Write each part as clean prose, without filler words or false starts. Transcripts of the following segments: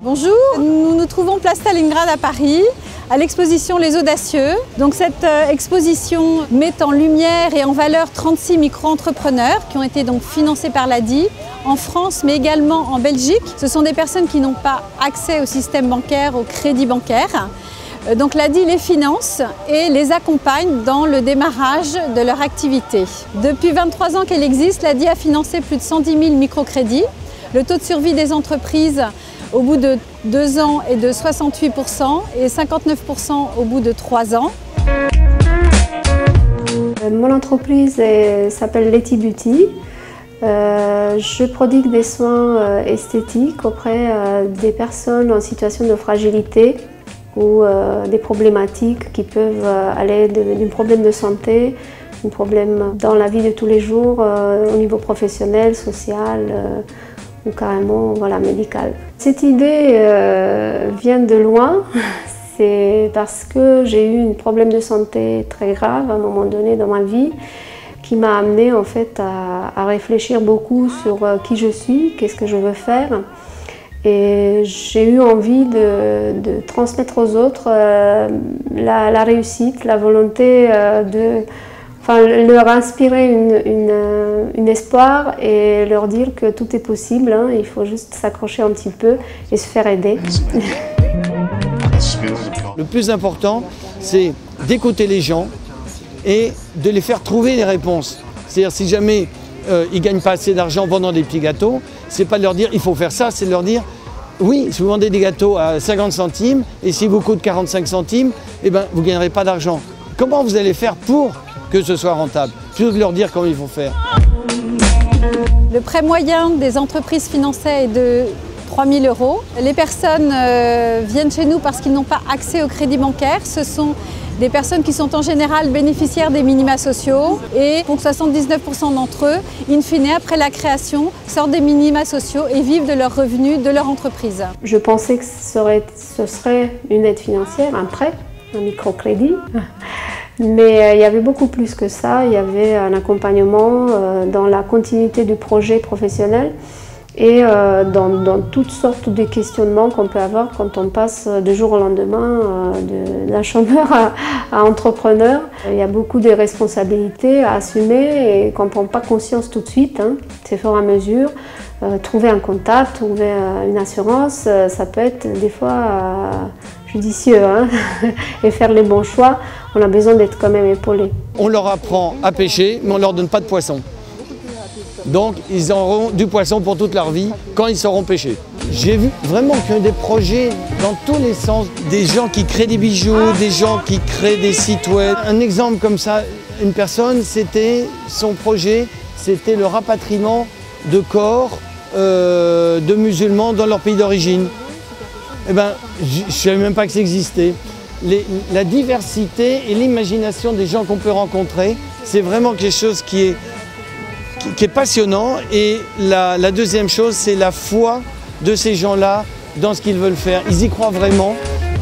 Bonjour, nous nous trouvons place Stalingrad à Paris, à l'exposition Les Audacieux. Donc cette exposition met en lumière et en valeur 36 micro-entrepreneurs qui ont été donc financés par l'ADI en France mais également en Belgique. Ce sont des personnes qui n'ont pas accès au système bancaire, au crédit bancaire. Donc l'ADI les finance et les accompagne dans le démarrage de leur activité. Depuis 23 ans qu'elle existe, l'ADI a financé plus de 110 000 microcrédits. Le taux de survie des entreprises au bout de 2 ans est de 68% et 59% au bout de 3 ans. Mon entreprise s'appelle Letty Beauty. Je prodigue des soins esthétiques auprès des personnes en situation de fragilité ou des problématiques qui peuvent aller d'un problème de santé, un problème dans la vie de tous les jours au niveau professionnel, social ou carrément médical. Cette idée vient de loin, c'est parce que j'ai eu un problème de santé très grave à un moment donné dans ma vie qui m'a amené en fait à réfléchir beaucoup sur qui je suis, qu'est-ce que je veux faire. Et j'ai eu envie de transmettre aux autres la réussite, la volonté leur inspirer un espoir et leur dire que tout est possible, hein, il faut juste s'accrocher un petit peu et se faire aider. Le plus important, c'est d'écouter les gens et de les faire trouver les réponses. C'est-à-dire si jamais ils ne gagnent pas assez d'argent vendant des petits gâteaux, c'est pas de leur dire il faut faire ça, c'est de leur dire oui, si vous vendez des gâteaux à 50 centimes et s'ils vous coûtent 45 centimes, eh ben, vous ne gagnerez pas d'argent. Comment vous allez faire pour que ce soit rentable? Plutôt que de leur dire comment il faut faire. Le prêt moyen des entreprises financées est de 3 000 €. Les personnes viennent chez nous parce qu'ils n'ont pas accès au crédit bancaire. Ce sont des personnes qui sont en général bénéficiaires des minima sociaux et pour 79% d'entre eux, in fine, après la création, sortent des minima sociaux et vivent de leurs revenus de leur entreprise. Je pensais que ce serait une aide financière, un prêt, un microcrédit. Mais il y avait beaucoup plus que ça, il y avait un accompagnement dans la continuité du projet professionnel et dans toutes sortes de questionnements qu'on peut avoir quand on passe du jour au lendemain d'un chômeur à entrepreneur. Il y a beaucoup de responsabilités à assumer et qu'on ne prend pas conscience tout de suite, hein. C'est au fur et à mesure. Trouver un contact, trouver une assurance, ça peut être des fois judicieux, hein. Et faire les bons choix, on a besoin d'être quand même épaulé. On leur apprend à pêcher, mais on ne leur donne pas de poisson. Donc ils auront du poisson pour toute leur vie quand ils sauront pêcher. J'ai vu vraiment qu'il y a des projets dans tous les sens, des gens qui créent des bijoux, des gens qui créent des sites web. Un exemple comme ça, une personne, son projet, c'était le rapatriement de corps de musulmans dans leur pays d'origine. Eh ben, je ne savais même pas que ça existait. La diversité et l'imagination des gens qu'on peut rencontrer, c'est vraiment quelque chose qui est passionnant. Et la deuxième chose, c'est la foi de ces gens-là dans ce qu'ils veulent faire. Ils y croient vraiment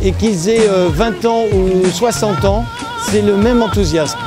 et qu'ils aient 20 ans ou 60 ans, c'est le même enthousiasme.